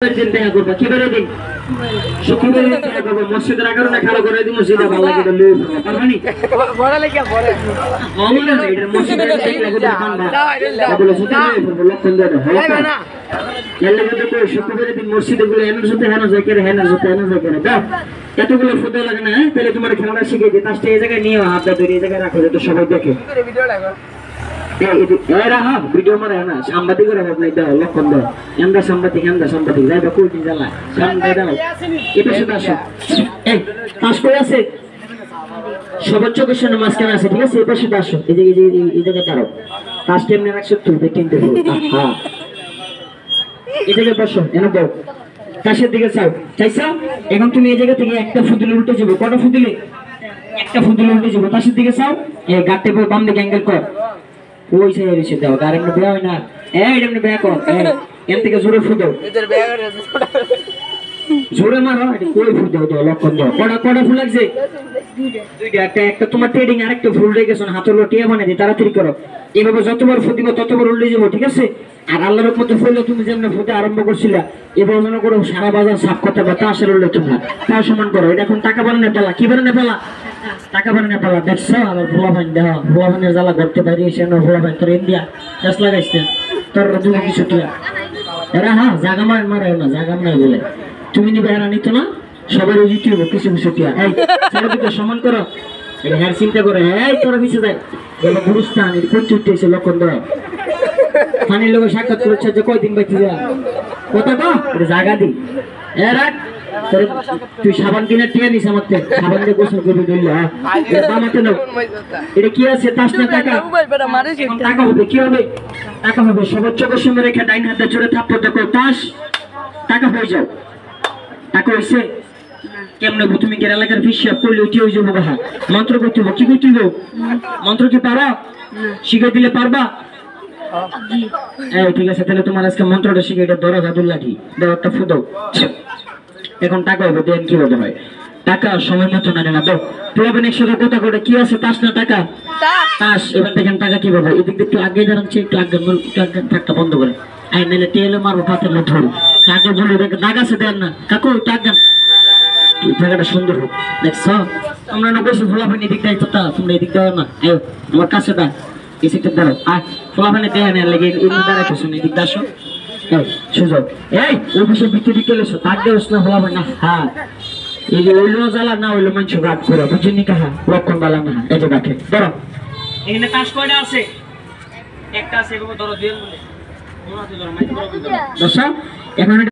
দিন দেখা করবা কিভাবে দিন শুক্রবারে দিন দেখা করবো মসজিদের আগে না খালো করে দিই মসজিদে ভালো লাগে এটা লুই পারবানি বড় লাগে বড় আমার না এটা মসজিদের আগে লাগে দোকান না বলে শুধু লক্ষণ দেয় হয় না এলে যদি তো শুক্রবারে দিন মসজিদে গুলো এনার সাথে হেনা যায় করে হেনার সাথে হেনা যায় করে দাও এতগুলো ফুটে লাগে না তাহলে তোমার খেলাটা শিখিয়ে দিই তাহলে এই জায়গায় নিও হাতটা ধরে এই জায়গায় রাখো যাতে সবাই দেখে ভিডিও লাগো এরা হ্যাঁ ভিডিও মারে না সাংবাদিক করে হবে না লক্ষণ দাও এন্ডা সাংবাদিক যাইবা কোই দিন জ্বালা সামনে দাও এটা শুধু আসো এই পাস করে আছে সর্বোচ্চ কোশ্চেন মাঝখানে আছে ঠিক আছে এই পাশে আসো এই জায়গায় দাঁড়াও পাস কেমনে রাখছো তুই দেখতে হ্যাঁ এই জায়গায় বসো এনে দাও কাশের দিকে চাইছো এখন তুমি এই জায়গা থেকে একটা ফুটুলে উল্টে যাবো কটা ফুটুলে একটা ফুটুলে উল্টে যাবো কাশের দিকে চাও এই গাটে বাম দিকে অ্যাঙ্গেল কর ওই সাইডে এসে দাও আর এমনি বেয়া হয় না এমনি বেয়া কর এম থেকে জোরে ফুটো জোরে মারো এটা কই ফুটো দাও লক্ষণ দাও কটা ফুল লাগছে দুইটা একটা তোমার ট্রেডিং আর একটা ফুল রেখেছো হাতের লটিয়া বানিয়ে দিই তাড়াতাড়ি করো এভাবে যতবার ফুটিব ততবার উল্টে যাবো ঠিক আছে আর আল্লাহর মতো ফুললে তুমি যেমন ফুটে আরম্ভ করছিলা এবার মনে করো সারা বাজার সাফ করতে বা তাসের উল্লে তোমরা তাও সমান করো এটা এখন টাকা বানানো পেলা কি বানানো পেলা টাকা বানানো পেলা দেখছো আবার ভোলা ভাই দেহ ভোলা ভাইয়ের জ্বালা করতে পারি এসে ভোলা ভাই তোর ইন্ডিয়া চাষ লাগাইছে তোর তুমি কিছু টিয়া এরা হ্যাঁ জাগা মারে না জাগা মারে বলে তুমি নিবে এরা নিত না সবার ইউটিউব কিছু কিছু টিয়া এই চারিদিকে সমান করো এটা হ্যার চিন্তা করে এই তোরা কিছু দেয় এবার গুরুস্থান এটা করতে উঠতেছে লক্ষণ দেয় পানির লোক সাক্ষাৎ করেছে যে কয়দিন বাইতে যা কথা তো এটা জায়গা দি এরা তুই সাবান কিনে টিয়া নিস আমার সাবান দিয়ে গোসল করবি দিল্লি হ্যাঁ দামাতে নাও এটা কি আছে তাস না টাকা টাকা হবে কি হবে টাকা হবে সর্বোচ্চ কোশ্চেন রেখে ডাইন হাতে চড়ে থাপ্পড় দেখো তাস টাকা হয়ে যাও টাকা হয়েছে কেমনে তুমি কি এলাকার হিসাব করলে কি হয়ে যাবো বাহা মন্ত্র করতে কি করতে মন্ত্র কি পারা শিখে দিলে পারবা ঠিক আছে তাহলে তোমার আজকে মন্ত্রটা শিখে এটা ধরো জাদুর লাঠি দাও একটা ফুটো এখন টাকা হবে দেন কি হতে হয় টাকা সময় মতো না না দাও প্রয়োজন একসাথে কথা করে কি আছে তাস না টাকা তাস এবার দেখেন টাকা কি বলবো এদিক একটু আগে দাঁড়াচ্ছে একটু আগে থাকটা বন্ধ করে আই নাহলে তেলে মারবো পাতের লোক ধরো টাকা বলে দেখে দাগ আছে দেন না কাকু টাকা এই জায়গাটা সুন্দর হোক দেখছো আমরা না বসে ফলাফল এদিক দেয় তো তোমরা এদিক দেয় না আয়ো আমার কাছে দা এই সেক্টর দাঁড়াও আর ফলাফলে দেয় না লাগে এদিক দাঁড়াইছো এদিক দাসো এই সুযোগ এই অফিসের ভিতরে চলেছো তার দেওস না ফলাফল না হ্যাঁ এই যে ওইলো জ্বালা না ওইলো মানুষ রাত করে বুঝিনি কাহা লক্ষণ বালা না এই যে দেখে ধরো এখানে কাজ কয়টা আছে একটা আছে এভাবে ধরো দুই বলে দশা এখন